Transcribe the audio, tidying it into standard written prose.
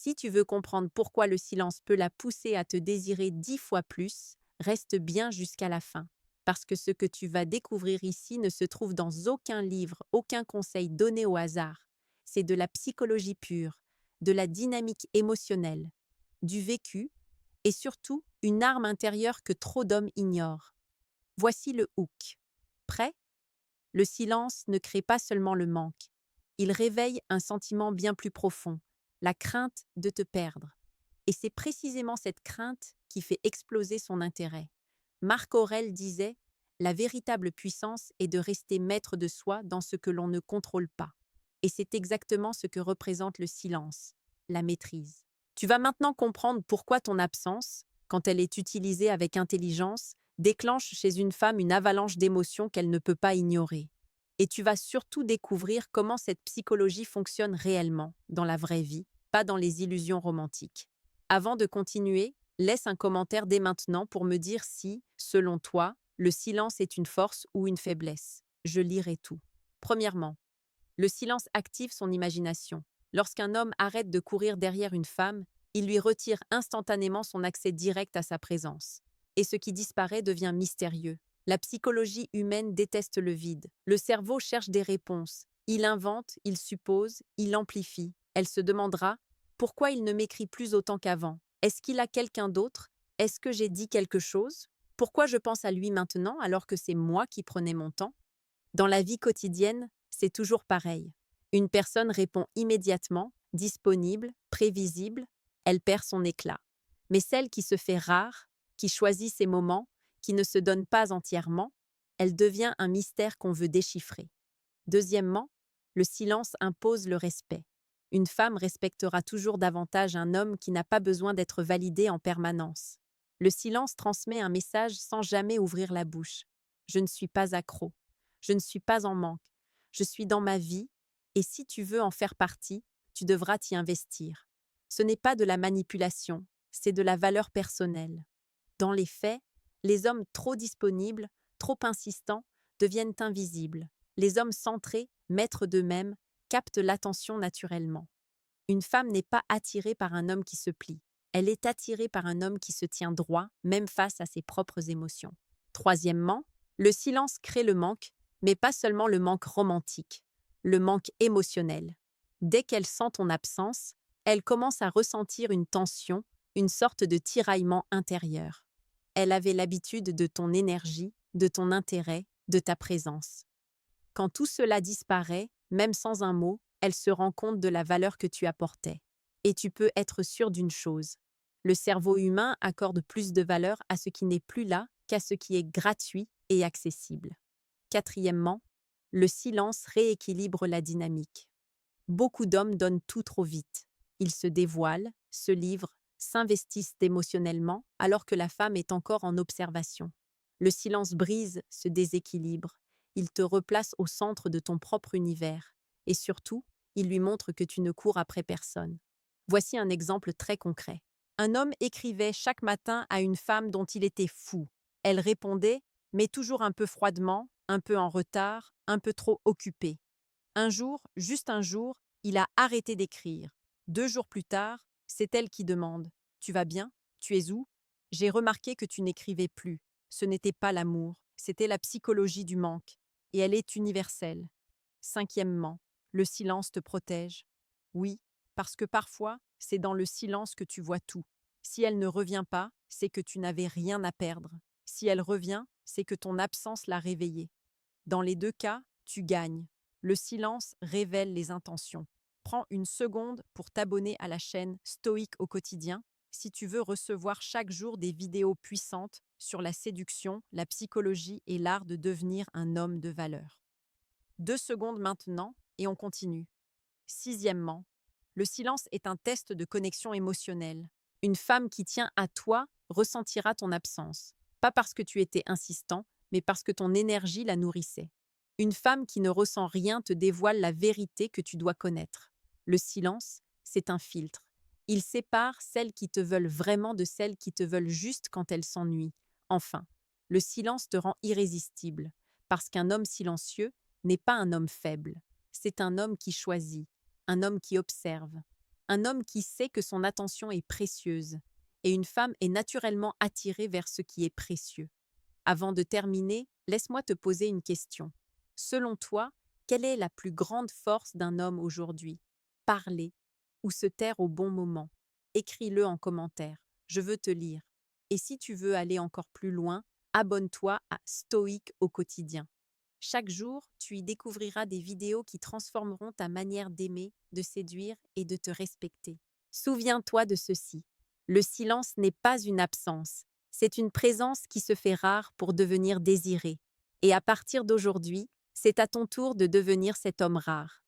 Si tu veux comprendre pourquoi le silence peut la pousser à te désirer 10 fois plus, reste bien jusqu'à la fin. Parce que ce que tu vas découvrir ici ne se trouve dans aucun livre, aucun conseil donné au hasard. C'est de la psychologie pure, de la dynamique émotionnelle, du vécu et surtout une arme intérieure que trop d'hommes ignorent. Voici le hook. Prêt? Le silence ne crée pas seulement le manque. Il réveille un sentiment bien plus profond, la crainte de te perdre. Et c'est précisément cette crainte qui fait exploser son intérêt. Marc Aurèle disait: la véritable puissance est de rester maître de soi dans ce que l'on ne contrôle pas. Et c'est exactement ce que représente le silence, la maîtrise. Tu vas maintenant comprendre pourquoi ton absence, quand elle est utilisée avec intelligence, déclenche chez une femme une avalanche d'émotions qu'elle ne peut pas ignorer. Et tu vas surtout découvrir comment cette psychologie fonctionne réellement, dans la vraie vie, pas dans les illusions romantiques. Avant de continuer, laisse un commentaire dès maintenant pour me dire si, selon toi, le silence est une force ou une faiblesse. Je lirai tout. Premièrement, le silence active son imagination. Lorsqu'un homme arrête de courir derrière une femme, il lui retire instantanément son accès direct à sa présence. Et ce qui disparaît devient mystérieux. La psychologie humaine déteste le vide. Le cerveau cherche des réponses. Il invente, il suppose, il amplifie. Elle se demandera: pourquoi il ne m'écrit plus autant qu'avant? Est-ce qu'il a quelqu'un d'autre? Est-ce que j'ai dit quelque chose? Pourquoi je pense à lui maintenant alors que c'est moi qui prenais mon temps? Dans la vie quotidienne, c'est toujours pareil. Une personne répond immédiatement, disponible, prévisible, elle perd son éclat. Mais celle qui se fait rare, qui choisit ses moments, qui ne se donne pas entièrement, elle devient un mystère qu'on veut déchiffrer. Deuxièmement, le silence impose le respect. Une femme respectera toujours davantage un homme qui n'a pas besoin d'être validé en permanence. Le silence transmet un message sans jamais ouvrir la bouche. Je ne suis pas accro. Je ne suis pas en manque. Je suis dans ma vie, et si tu veux en faire partie, tu devras t'y investir. Ce n'est pas de la manipulation, c'est de la valeur personnelle. Dans les faits, les hommes trop disponibles, trop insistants, deviennent invisibles. Les hommes centrés, maîtres d'eux-mêmes, captent l'attention naturellement. Une femme n'est pas attirée par un homme qui se plie. Elle est attirée par un homme qui se tient droit, même face à ses propres émotions. Troisièmement, le silence crée le manque, mais pas seulement le manque romantique, le manque émotionnel. Dès qu'elle sent ton absence, elle commence à ressentir une tension, une sorte de tiraillement intérieur. Elle avait l'habitude de ton énergie, de ton intérêt, de ta présence. Quand tout cela disparaît, même sans un mot, elle se rend compte de la valeur que tu apportais. Et tu peux être sûr d'une chose: le cerveau humain accorde plus de valeur à ce qui n'est plus là qu'à ce qui est gratuit et accessible. Quatrièmement, le silence rééquilibre la dynamique. Beaucoup d'hommes donnent tout trop vite. Ils se dévoilent, se livrent, s'investissent émotionnellement, alors que la femme est encore en observation. Le silence brise ce déséquilibre. Il te replace au centre de ton propre univers. Et surtout, il lui montre que tu ne cours après personne. Voici un exemple très concret. Un homme écrivait chaque matin à une femme dont il était fou. Elle répondait, mais toujours un peu froidement, un peu en retard, un peu trop occupée. Un jour, juste un jour, il a arrêté d'écrire. 2 jours plus tard, c'est elle qui demande: tu vas bien? Tu es où? J'ai remarqué que tu n'écrivais plus. Ce n'était pas l'amour, c'était la psychologie du manque. Et elle est universelle. Cinquièmement, le silence te protège. Oui, parce que parfois, c'est dans le silence que tu vois tout. Si elle ne revient pas, c'est que tu n'avais rien à perdre. Si elle revient, c'est que ton absence l'a réveillée. Dans les deux cas, tu gagnes. Le silence révèle les intentions. Prends une seconde pour t'abonner à la chaîne Stoïque au quotidien si tu veux recevoir chaque jour des vidéos puissantes sur la séduction, la psychologie et l'art de devenir un homme de valeur. 2 secondes maintenant et on continue. Sixièmement, le silence est un test de connexion émotionnelle. Une femme qui tient à toi ressentira ton absence, pas parce que tu étais insistant, mais parce que ton énergie la nourrissait. Une femme qui ne ressent rien te dévoile la vérité que tu dois connaître. Le silence, c'est un filtre. Il sépare celles qui te veulent vraiment de celles qui te veulent juste quand elles s'ennuient. Enfin, le silence te rend irrésistible, parce qu'un homme silencieux n'est pas un homme faible. C'est un homme qui choisit, un homme qui observe, Un homme qui sait que son attention est précieuse, et une femme est naturellement attirée vers ce qui est précieux. Avant de terminer, laisse-moi te poser une question. Selon toi, quelle est la plus grande force d'un homme aujourd'hui? Parler ou se taire au bon moment? Écris-le en commentaire. Je veux te lire. Et si tu veux aller encore plus loin, abonne-toi à Stoïque au quotidien. Chaque jour, tu y découvriras des vidéos qui transformeront ta manière d'aimer, de séduire et de te respecter. Souviens-toi de ceci. Le silence n'est pas une absence, c'est une présence qui se fait rare pour devenir désirée. Et à partir d'aujourd'hui, c'est à ton tour de devenir cet homme rare.